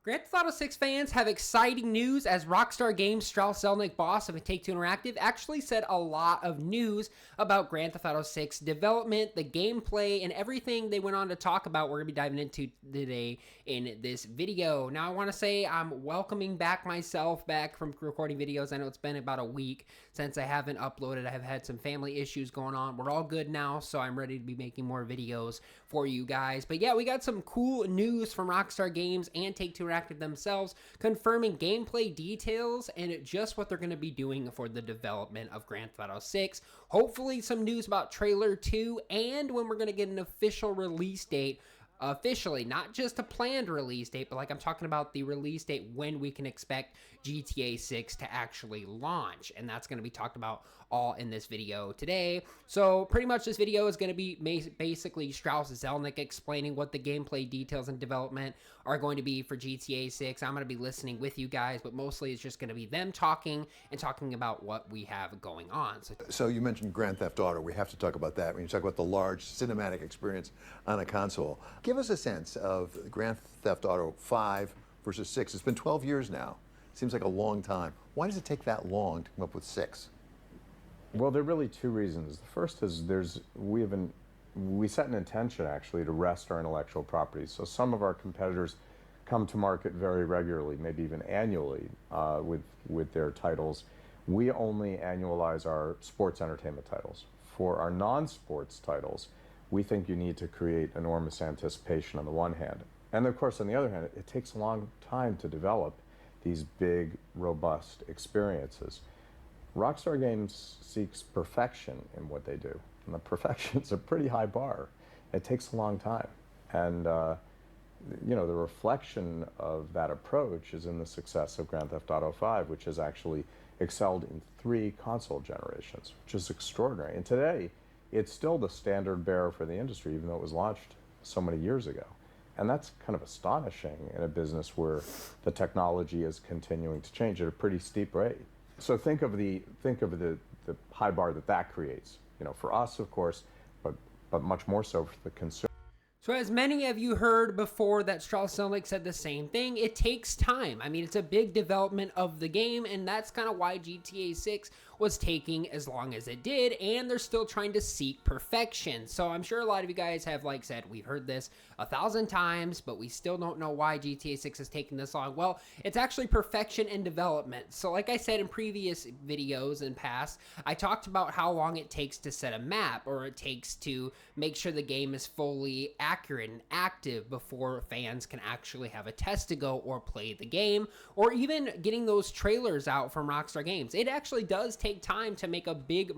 Grand Theft Auto 6 fans have exciting news as Rockstar Games' Strauss Zelnick, boss of Take-Two Interactive, actually said a lot of news about Grand Theft Auto 6 development, the gameplay, and everything they went on to talk about. We're going to be diving into today in this video. Now, I want to say I'm welcoming back myself back from recording videos. I know it's been about a week since I haven't uploaded. I have had some family issues going on. We're all good now, so I'm ready to be making more videos for you guys. But yeah, we got some cool news from Rockstar Games and Take-Two Interactive themselves, confirming gameplay details and just what they're going to be doing for the development of Grand Theft Auto 6. Hopefully some news about Trailer 2 and when we're going to get an official release date. Officially, not just a planned release date, but like I'm talking about the release date when we can expect GTA 6 to actually launch. And that's going to be talked about all in this video today. So pretty much this video is going to be basically Strauss Zelnick explaining what the gameplay details and development are going to be for GTA 6. I'm going to be listening with you guys, but mostly it's just going to be them talking and talking about what we have going on. So you mentioned Grand Theft Auto. We have to talk about that when you talk about the large cinematic experience on a console. Give us a sense of Grand Theft Auto 5 versus 6. It's been 12 years now. Seems like a long time. Why does it take that long to come up with 6? Well, there are really two reasons. The first is we set an intention actually to rest our intellectual property. So some of our competitors come to market very regularly, maybe even annually, with their titles. We only annualize our sports entertainment titles. For our non-sports titles, we think you need to create enormous anticipation on the one hand. And of course, on the other hand, it takes a long time to develop these big, robust experiences. Rockstar Games seeks perfection in what they do. And the perfection's a pretty high bar. It takes a long time. And you know, the reflection of that approach is in the success of Grand Theft Auto 5, which has actually excelled in 3 console generations, which is extraordinary. And today, it's still the standard bearer for the industry, even though it was launched so many years ago. And that's kind of astonishing in a business where the technology is continuing to change at a pretty steep rate. So think of the high bar that creates, you know, for us, of course, but much more so for the consumer. So as many of you heard before that Strauss Zelnick said the same thing, it takes time. I mean, it's a big development of the game, and that's kind of why GTA 6 was taking as long as it did, and they're still trying to seek perfection. So I'm sure a lot of you guys have said, we've heard this 1,000 times, but we still don't know why GTA 6 is taking this long. Well, it's actually perfection and development. So like I said in previous videos and past, I talked about how long it takes to set a map, or it takes to make sure the game is fully accurate and active before fans can actually have a test to go or play the game, or even getting those trailers out from Rockstar Games. It actually does take time to make a big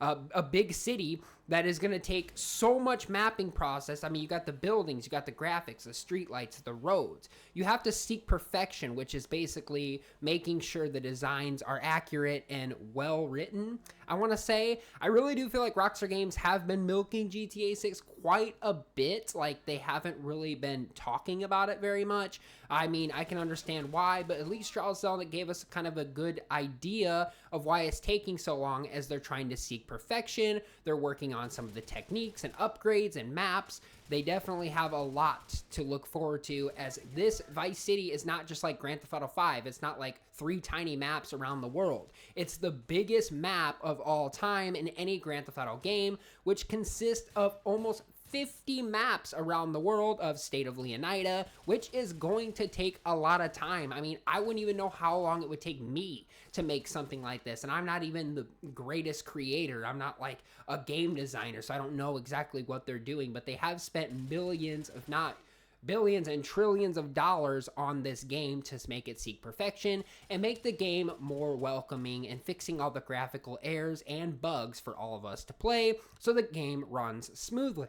a big city that is going to take so much mapping process. I mean, you got the buildings, you got the graphics, the streetlights, the roads. You have to seek perfection, which is basically making sure the designs are accurate and well written. I want to say, I really do feel like Rockstar Games have been milking GTA 6 quite a bit. Like, they haven't really been talking about it very much. I mean, I can understand why, but at least Strauss Zelnick gave us kind of a good idea of why it's taking so long, as they're trying to seek perfection. They're working on some of the techniques and upgrades and maps. They definitely have a lot to look forward to, as this Vice City is not just like Grand Theft Auto 5. It's not like 3 tiny maps around the world. It's the biggest map of all time in any Grand Theft Auto game, which consists of almost 50 maps around the world of State of Leonida, which is going to take a lot of time. I mean, I wouldn't even know how long it would take me to make something like this, and I'm not even the greatest creator. I'm not like a game designer, so I don't know exactly what they're doing, but they have spent millions, if not billions and trillions of dollars on this game to make it seek perfection and make the game more welcoming and fixing all the graphical errors and bugs for all of us to play so the game runs smoothly.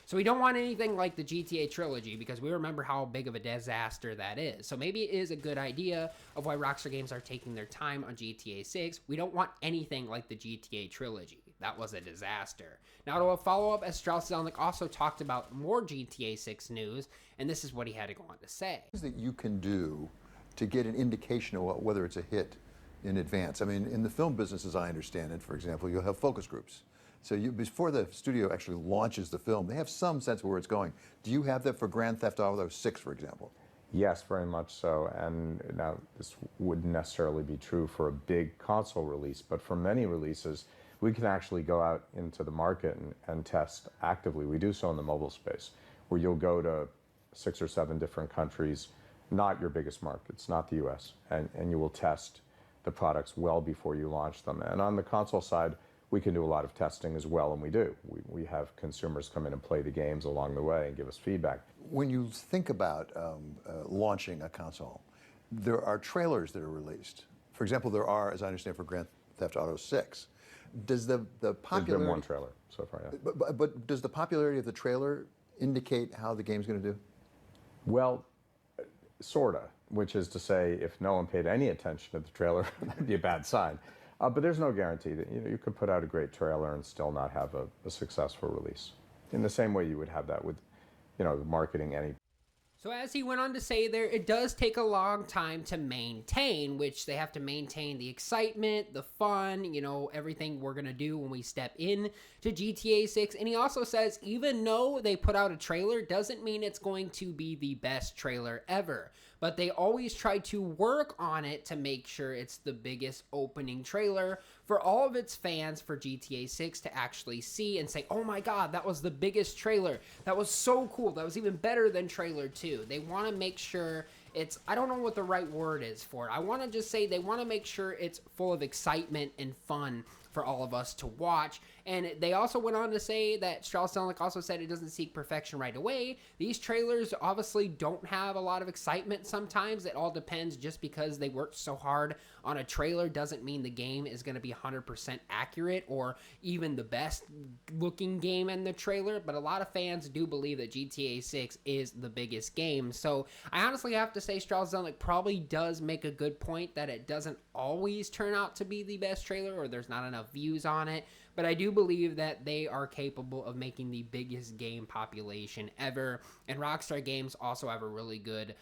So we don't want anything like the GTA trilogy, because we remember how big of a disaster that is. So maybe it is a good idea of why Rockstar Games are taking their time on GTA 6. We don't want anything like the GTA trilogy. That was a disaster. Now, to a follow-up, as Strauss Zelnick also talked about more GTA 6 news, and this is what he had to go on to say. What that you can do to get an indication of whether it's a hit in advance? I mean, in the film business, as I understand it, for example, you'll have focus groups. So before the studio actually launches the film, they have some sense of where it's going. Do you have that for Grand Theft Auto 6, for example? Yes, very much so. And now this wouldn't necessarily be true for a big console release, but for many releases, we can actually go out into the market and test actively. We do so in the mobile space, where you'll go to 6 or 7 different countries, not your biggest markets, not the US, and you will test the products well before you launch them. And on the console side, we can do a lot of testing as well, and we do. We have consumers come in and play the games along the way and give us feedback. When you think about launching a console, there are trailers that are released. For example, there are, as I understand, for Grand Theft Auto 6. Does the popularity... There's been one trailer so far, yeah. But does the popularity of the trailer indicate how the game's going to do? Well, sorta, which is to say, if no one paid any attention to the trailer, that'd be a bad sign. But there's no guarantee that you could put out a great trailer and still not have a successful release. In the same way you would have that with, marketing any. So as he went on to say there, it does take a long time to maintain, which they have to maintain the excitement, the fun, everything we're going to do when we step in to GTA 6. And he also says, even though they put out a trailer, doesn't mean it's going to be the best trailer ever. But they always try to work on it to make sure it's the biggest opening trailer for all of its fans for GTA 6 to actually see and say, oh my God, that was the biggest trailer. That was so cool. That was even better than trailer 2. They want to make sure it's, I don't know what the right word is for it. I want to just say they want to make sure it's full of excitement and fun for all of us to watch. And they also went on to say that Strauss Zelnick also said it doesn't seek perfection right away. These trailers obviously don't have a lot of excitement sometimes. It all depends. Just because they worked so hard on a trailer doesn't mean the game is going to be 100% accurate or even the best looking game in the trailer. But a lot of fans do believe that GTA 6 is the biggest game. So I honestly have to say Strauss Zelnick probably does make a good point that it doesn't always turn out to be the best trailer or there's not enough views on it. But I do believe that they are capable of making the biggest game population ever. And Rockstar Games also have a really good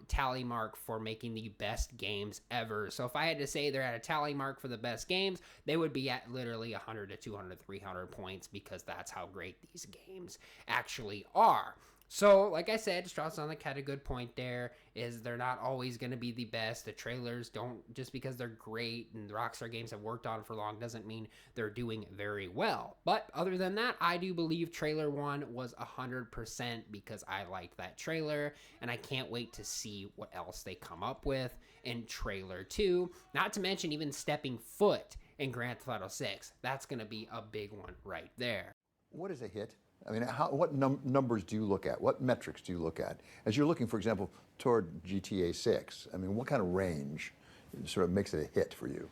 tally mark for making the best games ever. So if I had to say they're at a tally mark for the best games, they would be at literally 100 to 200, 300 points because that's how great these games actually are. So, like I said, Strauss Zelnick had a good point there, is they're not always going to be the best. The trailers don't, just because they're great and the Rockstar Games have worked on for long, doesn't mean they're doing very well. But other than that, I do believe trailer 1 was 100% because I liked that trailer, and I can't wait to see what else they come up with in trailer 2. Not to mention even stepping foot in Grand Theft Auto 6. That's going to be a big one right there. What is a hit? I mean, what numbers do you look at? What metrics do you look at? As you're looking, for example, toward GTA 6, I mean, what kind of range sort of makes it a hit for you?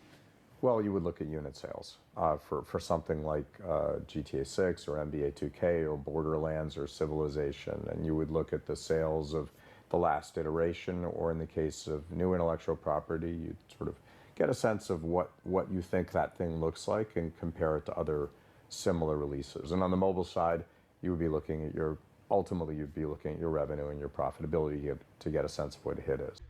Well, you would look at unit sales for something like GTA 6 or NBA 2K or Borderlands or Civilization, and you would look at the sales of the last iteration, or in the case of new intellectual property, you'd sort of get a sense of what you think that thing looks like and compare it to other similar releases. And on the mobile side, you would be looking at ultimately you'd be looking at your revenue and your profitability to get a sense of what a hit is.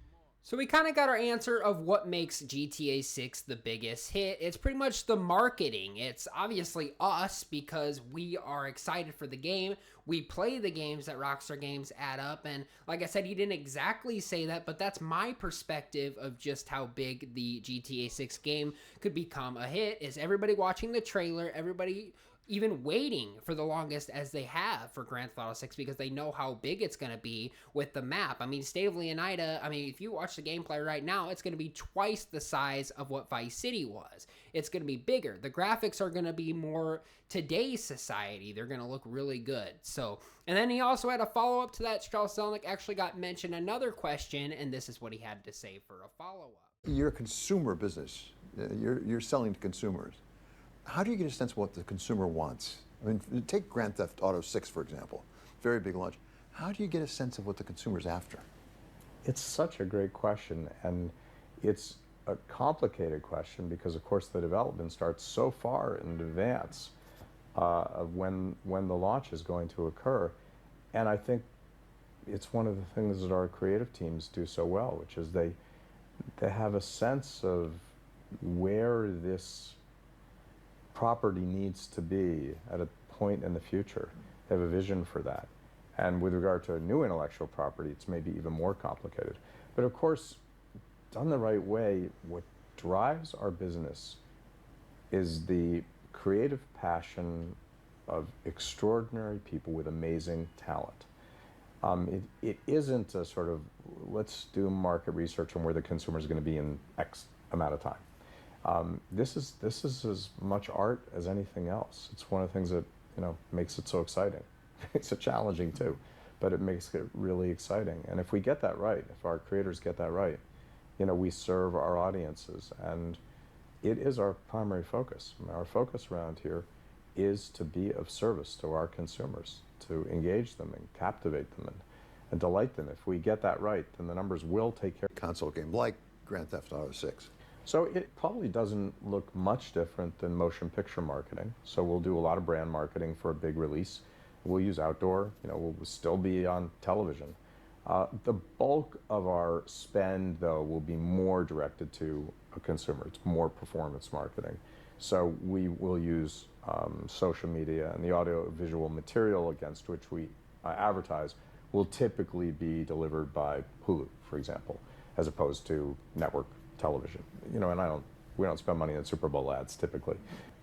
So we kind of got our answer of what makes GTA 6 the biggest hit. It's pretty much the marketing. It's obviously us because we are excited for the game. We play the games that Rockstar Games add up. And like I said, he didn't exactly say that, but that's my perspective of just how big the GTA 6 game could become a hit, is everybody watching the trailer, everybody even waiting for the longest as they have for Grand Theft Auto 6 because they know how big it's going to be with the map. I mean, State of Leonida, I mean, if you watch the gameplay right now, it's going to be twice the size of what Vice City was. It's going to be bigger. The graphics are going to be more today's society. They're going to look really good. So, and then he also had a follow-up to that. Strauss Zelnick actually got mentioned another question, and this is what he had to say for a follow-up. You're a consumer business. You're selling to consumers. How do you get a sense of what the consumer wants? I mean, take Grand Theft Auto 6, for example. Very big launch. How do you get a sense of what the consumer's after? It's such a great question, and it's a complicated question because, of course, the development starts so far in advance of when the launch is going to occur. And I think it's one of the things that our creative teams do so well, which is they have a sense of where this property needs to be at a point in the future. They have a vision for that. And with regard to new intellectual property, it's maybe even more complicated. But of course, done the right way, what drives our business is the creative passion of extraordinary people with amazing talent. It isn't a sort of, let's do market research on where the consumer is going to be in X amount of time. This is as much art as anything else. It's one of the things that makes it so exciting. It's challenging too, but it makes it really exciting. And if we get that right, if our creators get that right, we serve our audiences, and it is our primary focus. Our focus around here is to be of service to our consumers, to engage them and captivate them and delight them. If we get that right, then the numbers will take care. Console game like Grand Theft Auto 6. So it probably doesn't look much different than motion picture marketing. So we'll do a lot of brand marketing for a big release. We'll use outdoor, we'll still be on television. The bulk of our spend, though, will be more directed to a consumer. It's more performance marketing. So we will use social media, and the audio-visual material against which we advertise will typically be delivered by Hulu, for example, as opposed to network television. And we don't spend money on Super Bowl ads typically.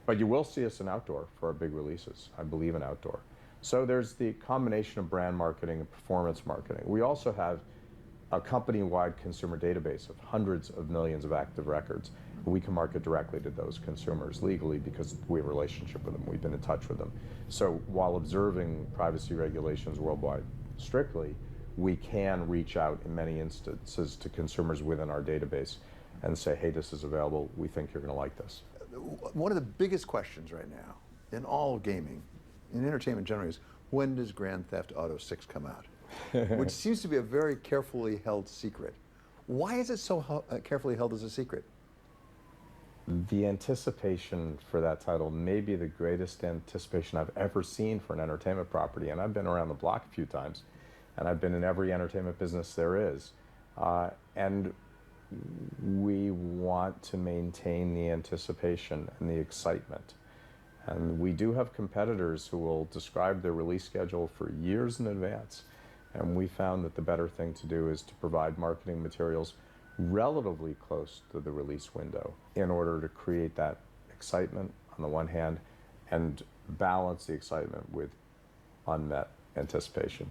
But you will see us in outdoor for our big releases. I believe in outdoor. So there's the combination of brand marketing and performance marketing. We also have a company-wide consumer database of hundreds of millions of active records. We can market directly to those consumers legally because we have a relationship with them. We've been in touch with them. So while observing privacy regulations worldwide strictly, we can reach out in many instances to consumers within our database and say, hey, this is available. We think you're going to like this. One of the biggest questions right now in all gaming, in entertainment generally, is when does Grand Theft Auto 6 come out? Which seems to be a very carefully held secret. Why is it so carefully held as a secret? The anticipation for that title may be the greatest anticipation I've ever seen for an entertainment property. And I've been around the block a few times, and I've been in every entertainment business there is. And we want to maintain the anticipation and the excitement. And we do have competitors who will describe their release schedule for years in advance. And we found that the better thing to do is to provide marketing materials relatively close to the release window in order to create that excitement on the one hand and balance the excitement with unmet anticipation.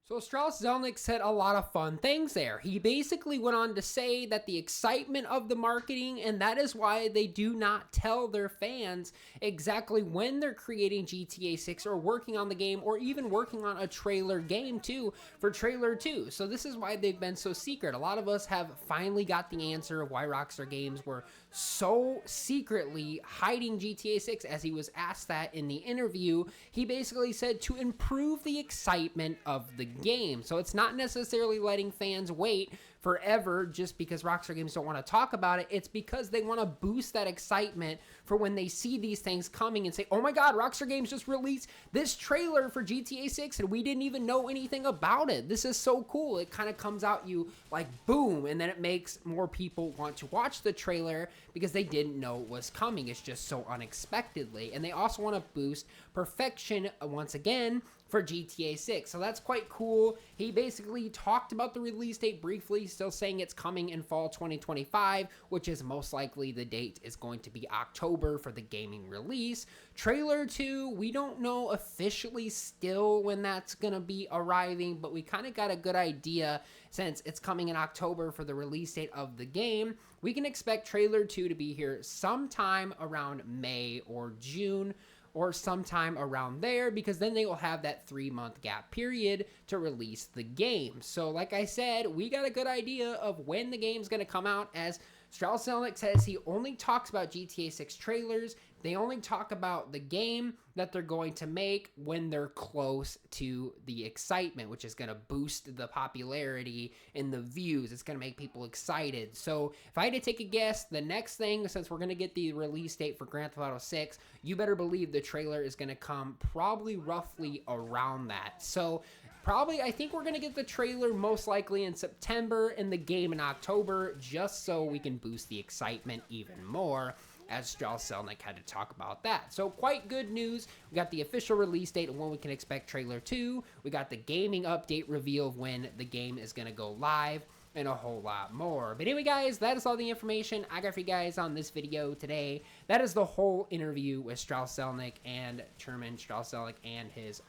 So Strauss-Zelnick said a lot of fun things there. He basically went on to say that the excitement of the marketing, and that is why they do not tell their fans exactly when they're creating GTA 6 or working on the game or even working on a trailer game too for trailer 2. So this is why they've been so secret. A lot of us have finally got the answer of why Rockstar Games were so secretly hiding GTA 6. As he was asked that in the interview, he basically said to improve the excitement of the game. So it's not necessarily letting fans wait forever just because Rockstar Games don't want to talk about it. It's because they want to boost that excitement for when they see these things coming and say, oh my god, Rockstar Games just released this trailer for GTA 6 and we didn't even know anything about it. This is so cool. It kind of comes out you like boom, and then it makes more people want to watch the trailer because they didn't know it was coming. It's just so unexpectedly. And they also want to boost perfection once again for GTA 6. So that's quite cool. He basically talked about the release date briefly, still saying it's coming in fall 2025, which is most likely the date is going to be October for the gaming release. Trailer 2, we don't know officially still when that's going to be arriving, but we kind of got a good idea since it's coming in October for the release date of the game. We can expect Trailer 2 to be here sometime around May or June, or sometime around there, because then they will have that 3-month gap period to release the game. So like I said, we got a good idea of when the game's going to come out. As Strauss-Zelnick says, he only talks about GTA 6 trailers. They only talk about the game that they're going to make when they're close to the excitement, which is going to boost the popularity and the views. It's going to make people excited. So if I had to take a guess, the next thing, since we're going to get the release date for Grand Theft Auto 6, you better believe the trailer is going to come probably roughly around that. So probably, I think we're going to get the trailer most likely in September and the game in October, just so we can boost the excitement even more. as Strauss Zelnick had to talk about that. So quite good news. We got the official release date of when we can expect trailer 2. We got the gaming update reveal of when the game is going to go live, and a whole lot more. But anyway, guys, that is all the information I got for you guys on this video today. That is the whole interview with Strauss Zelnick and Chairman Strauss Zelnick and his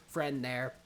friend there.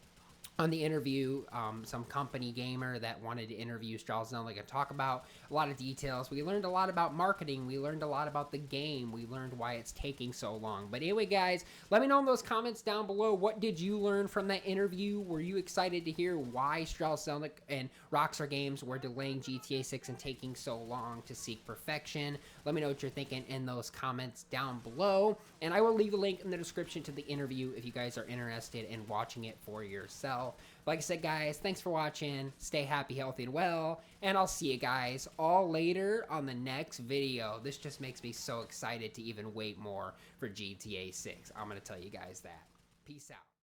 On the interview, some company gamer that wanted to interview Strauss Zelnick and talk about a lot of details. We learned a lot about marketing. We learned a lot about the game. We learned why it's taking so long. But anyway, guys, let me know in those comments down below. What did you learn from that interview? Were you excited to hear why Strauss Zelnick and Rockstar Games were delaying GTA 6 and taking so long to seek perfection? Let me know what you're thinking in those comments down below. And I will leave a link in the description to the interview if you guys are interested in watching it for yourself. Like I said, guys, thanks for watching. Stay happy, healthy, and well. And I'll see you guys all later on the next video. This just makes me so excited to even wait more for GTA 6. I'm going to tell you guys that. Peace out.